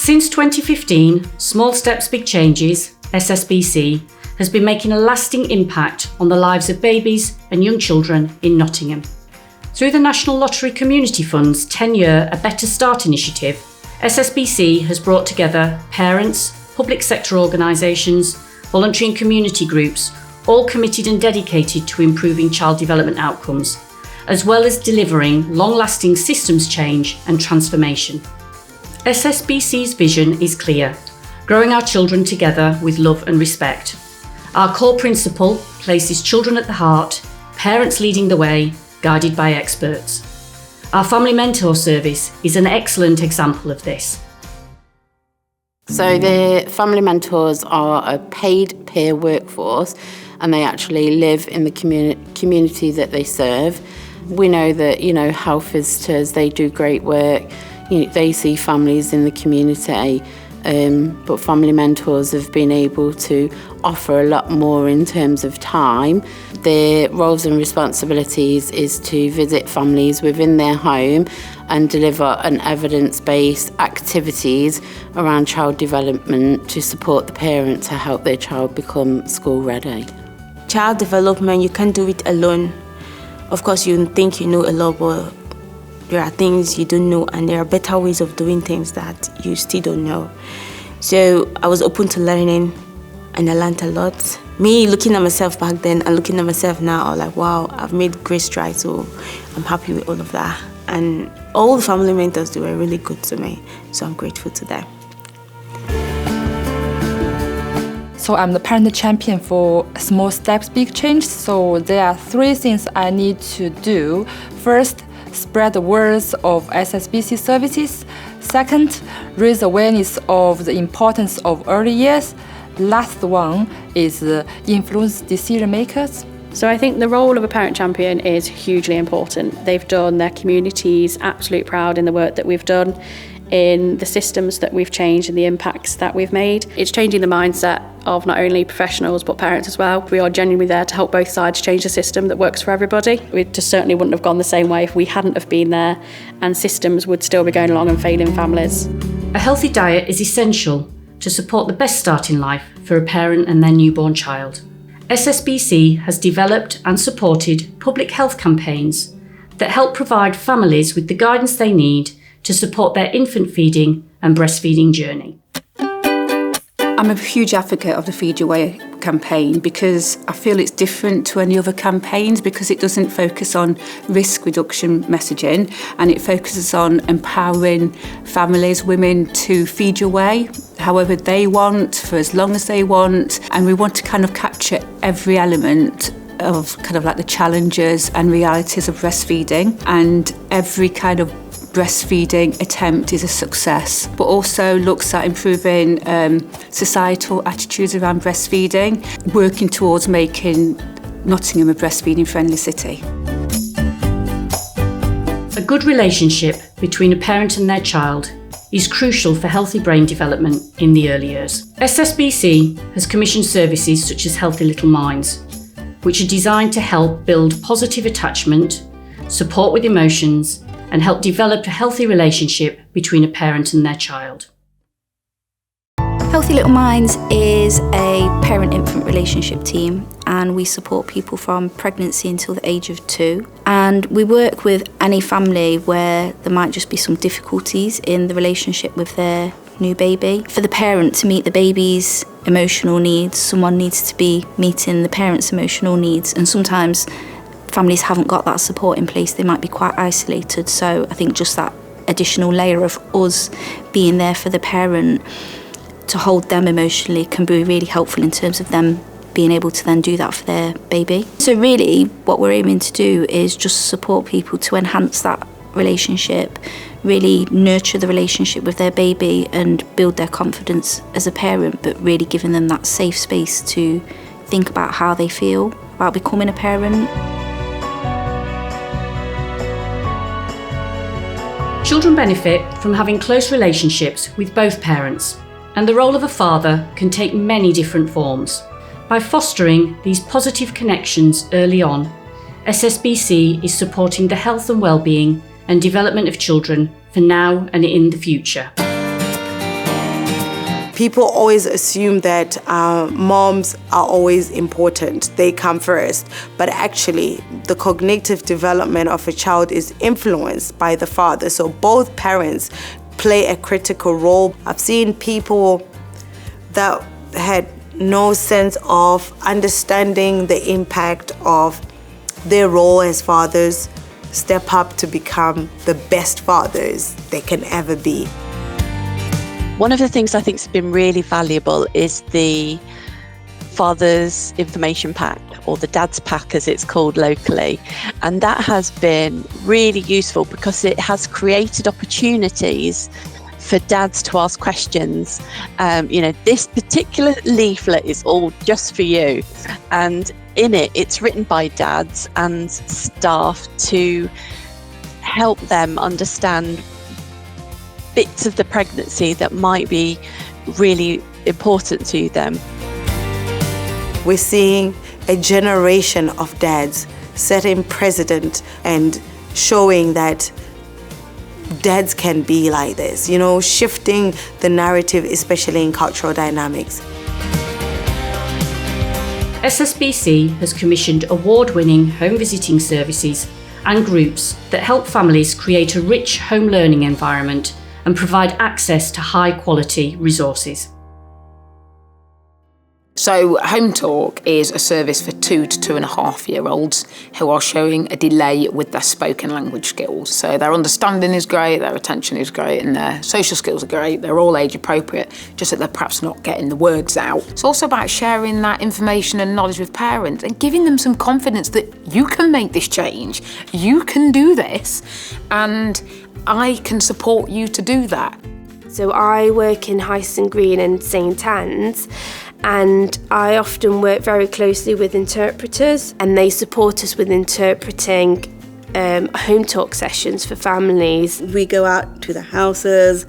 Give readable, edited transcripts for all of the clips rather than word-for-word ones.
Since 2015, Small Steps, Big Changes, SSBC, has been making a lasting impact on the lives of babies and young children in Nottingham. Through the National Lottery Community Fund's 10-year A Better Start initiative, SSBC has brought together parents, public sector organisations, voluntary and community groups, all committed and dedicated to improving child development outcomes, as well as delivering long-lasting systems change and transformation. SSBC's vision is clear: growing our children together with love and respect. Our core principle places children at the heart, parents leading the way, guided by experts. Our Family Mentor service is an excellent example of this. So the Family Mentors are a paid peer workforce, and they actually live in the community that they serve. We know that, health visitors, they do great work. They see families in the community, but Family Mentors have been able to offer a lot more in terms of time. Their roles and responsibilities is to visit families within their home and deliver an evidence-based activities around child development to support the parent to help their child become school ready. Child development, you can't do it alone. Of course, you think you know a lot, but there are things you don't know, and there are better ways of doing things that you still don't know. So I was open to learning, and I learned a lot. Me looking at myself back then and looking at myself now, I was like, wow, I've made great strides, so I'm happy with all of that. And all the family mentors, they were really good to me, so I'm grateful to them. So I'm the parent champion for Small Steps, Big Changes. So there are 3 things I need to do. First, spread the words of SSBC services. Second, raise awareness of the importance of early years. Last one is influence decision makers. So I think the role of a parent champion is hugely important. They've done their communities absolutely proud in the work that we've done, in the systems that we've changed and the impacts that we've made. It's changing the mindset of not only professionals but parents as well. We are genuinely there to help both sides change a system that works for everybody. We just certainly wouldn't have gone the same way if we hadn't have been there, and systems would still be going along and failing families. A healthy diet is essential to support the best start in life for a parent and their newborn child. SSBC has developed and supported public health campaigns that help provide families with the guidance they need to support their infant feeding and breastfeeding journey. I'm a huge advocate of the Feed Your Way campaign because I feel it's different to any other campaigns because it doesn't focus on risk reduction messaging, and it focuses on empowering families, women to feed your way however they want, for as long as they want, and we want to kind of capture every element of kind of like the challenges and realities of breastfeeding, and every kind of breastfeeding attempt is a success, but also looks at improving societal attitudes around breastfeeding, working towards making Nottingham a breastfeeding friendly city. A good relationship between a parent and their child is crucial for healthy brain development in the early years. SSBC has commissioned services such as Healthy Little Minds, which are designed to help build positive attachment, support with emotions, and help develop a healthy relationship between a parent and their child. Healthy Little Minds is a parent-infant relationship team, and we support people from pregnancy until the age of 2. And we work with any family where there might just be some difficulties in the relationship with their new baby. For the parent to meet the baby's emotional needs, someone needs to be meeting the parent's emotional needs, and sometimes families haven't got that support in place. They might be quite isolated, so I think just that additional layer of us being there for the parent to hold them emotionally can be really helpful in terms of them being able to then do that for their baby. So really what we're aiming to do is just support people to enhance that relationship, really nurture the relationship with their baby and build their confidence as a parent, but really giving them that safe space to think about how they feel about becoming a parent. Children benefit from having close relationships with both parents, and the role of a father can take many different forms. By fostering these positive connections early on, SSBC is supporting the health and well-being and development of children for now and in the future. People always assume that moms are always important. They come first. But actually, the cognitive development of a child is influenced by the father. So both parents play a critical role. I've seen people that had no sense of understanding the impact of their role as fathers step up to become the best fathers they can ever be. One of the things I think has been really valuable is the Father's Information Pack, or the Dad's Pack as it's called locally. And that has been really useful because it has created opportunities for dads to ask questions. This particular leaflet is all just for you. And in it, it's written by dads and staff to help them understand bits of the pregnancy that might be really important to them. We're seeing a generation of dads setting precedent and showing that dads can be like this, shifting the narrative, especially in cultural dynamics. SSBC has commissioned award-winning home visiting services and groups that help families create a rich home learning environment and provide access to high-quality resources. So Home Talk is a service for 2 to 2.5-year-olds who are showing a delay with their spoken language skills. So their understanding is great, their attention is great, and their social skills are great. They're all age appropriate, just that they're perhaps not getting the words out. It's also about sharing that information and knowledge with parents and giving them some confidence that you can make this change, you can do this, and I can support you to do that. So I work in Hyston Green and St Anne's, and I often work very closely with interpreters, and they support us with interpreting home talk sessions for families. We go out to the houses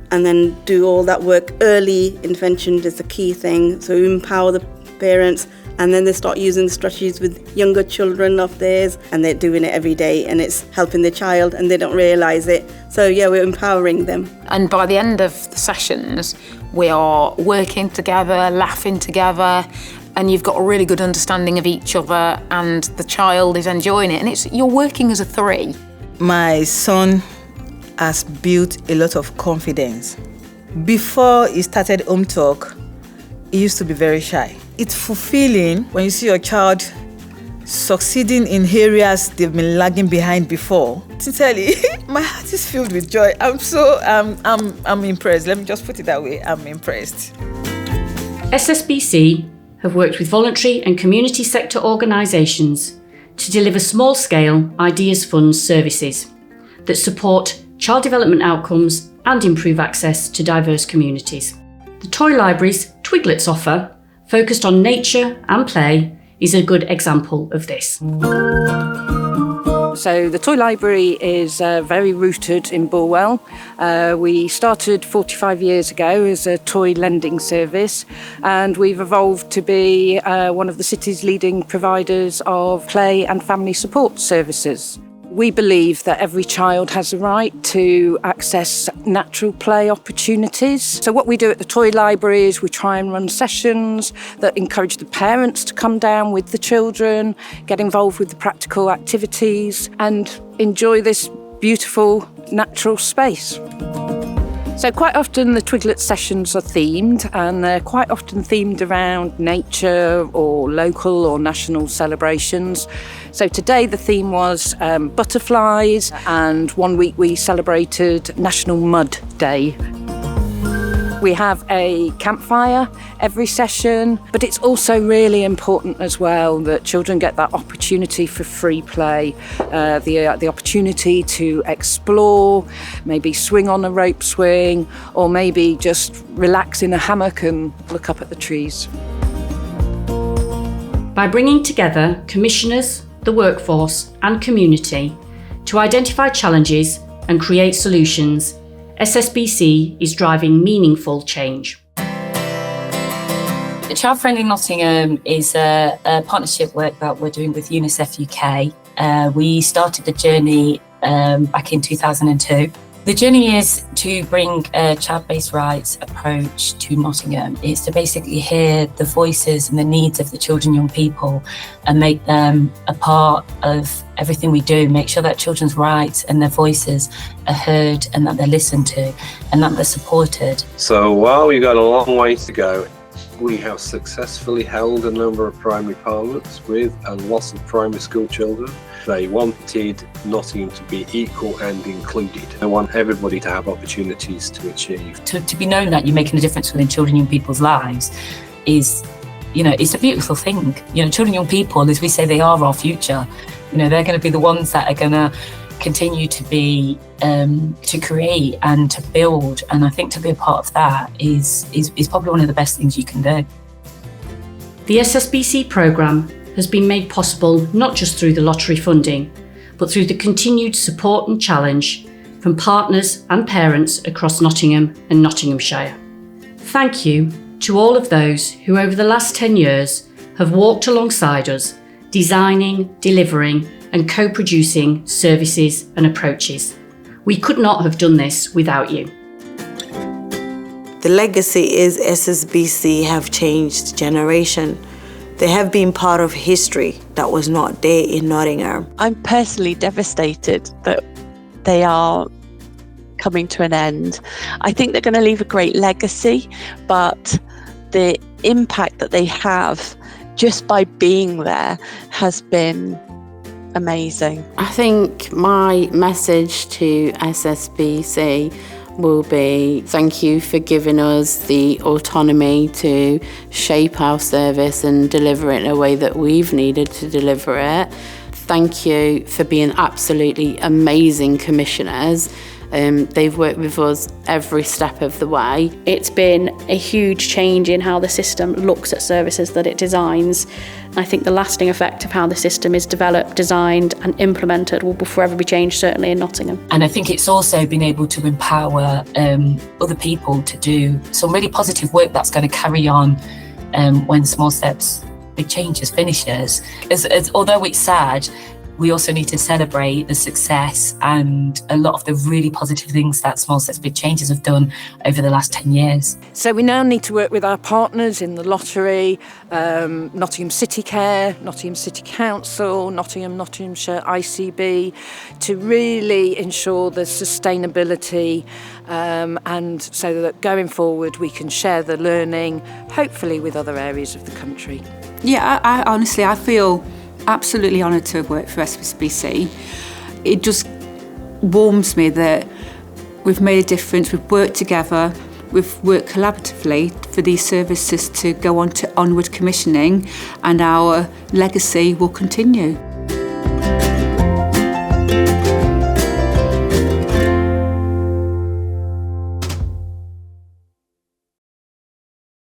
and then do all that work. Early intervention is the key thing, so we empower the parents, and then they start using the strategies with younger children of theirs, and they're doing it every day, and it's helping the child and they don't realise it. So yeah, we're empowering them. And by the end of the sessions, we are working together, laughing together, and you've got a really good understanding of each other, and the child is enjoying it, and you're working as a 3. My son has built a lot of confidence. Before he started Home Talk, he used to be very shy. It's fulfilling when you see your child succeeding in areas they've been lagging behind before. Sincerely, my heart is filled with joy. I'm impressed. Let me just put it that way. I'm impressed. SSBC have worked with voluntary and community sector organisations to deliver small-scale Ideas Fund services that support child development outcomes and improve access to diverse communities. The Toy Library's Twiglets offer, focused on nature and play, is a good example of this. So the Toy Library is very rooted in Bulwell. We started 45 years ago as a toy lending service, and we've evolved to be one of the city's leading providers of play and family support services. We believe that every child has a right to access natural play opportunities. So what we do at the Toy Library is we try and run sessions that encourage the parents to come down with the children, get involved with the practical activities and enjoy this beautiful natural space. So quite often the Twiglet sessions are themed, and they're quite often themed around nature or local or national celebrations. So today the theme was butterflies, and one week we celebrated National Mud Day. We have a campfire every session, but it's also really important as well that children get that opportunity for free play, the opportunity to explore, maybe swing on a rope swing, or maybe just relax in a hammock and look up at the trees. By bringing together commissioners, the workforce and community to identify challenges and create solutions, SSBC is driving meaningful change. Child Friendly Nottingham is a partnership work that we're doing with UNICEF UK. We started the journey back in 2002. The journey is to bring a child-based rights approach to Nottingham. It's to basically hear the voices and the needs of the children, young people, and make them a part of everything we do. Make sure that children's rights and their voices are heard and that they're listened to and that they're supported. So while we've got a long way to go, we have successfully held a number of primary parliaments with a lot of primary school children. They wanted Nottingham to be equal and included. They want everybody to have opportunities to achieve. To be known that you're making a difference within children and young people's lives is, it's a beautiful thing. Children and young people, as we say, they are our future. They're going to be the ones that are going to continue to be, to create and to build. And I think to be a part of that is probably one of the best things you can do. The SSBC programme has been made possible not just through the lottery funding, but through the continued support and challenge from partners and parents across Nottingham and Nottinghamshire. Thank you to all of those who over the last 10 years have walked alongside us, designing, delivering and co-producing services and approaches. We could not have done this without you. The legacy is SSBC have changed generation. They have been part of history that was not there in Nottingham. I'm personally devastated that they are coming to an end. I think they're going to leave a great legacy, but the impact that they have just by being there has been amazing. I think my message to SSBC will be thank you for giving us the autonomy to shape our service and deliver it in a way that we've needed to deliver it. Thank you for being absolutely amazing commissioners. They've worked with us every step of the way. It's been a huge change in how the system looks at services that it designs. I think the lasting effect of how the system is developed, designed and implemented will forever be changed, certainly in Nottingham. And I think it's also been able to empower other people to do some really positive work that's going to carry on when Small Steps, Big Changes finishes. Although it's sad, we also need to celebrate the success and a lot of the really positive things that Small Steps, Big Changes have done over the last 10 years. So we now need to work with our partners in the lottery, Nottingham City Care, Nottingham City Council, Nottinghamshire ICB, to really ensure the sustainability and so that going forward we can share the learning, hopefully with other areas of the country. Yeah, I honestly feel absolutely honoured to have worked for SSBC. It just warms me that we've made a difference, we've worked together, we've worked collaboratively for these services to go on to onward commissioning, and our legacy will continue.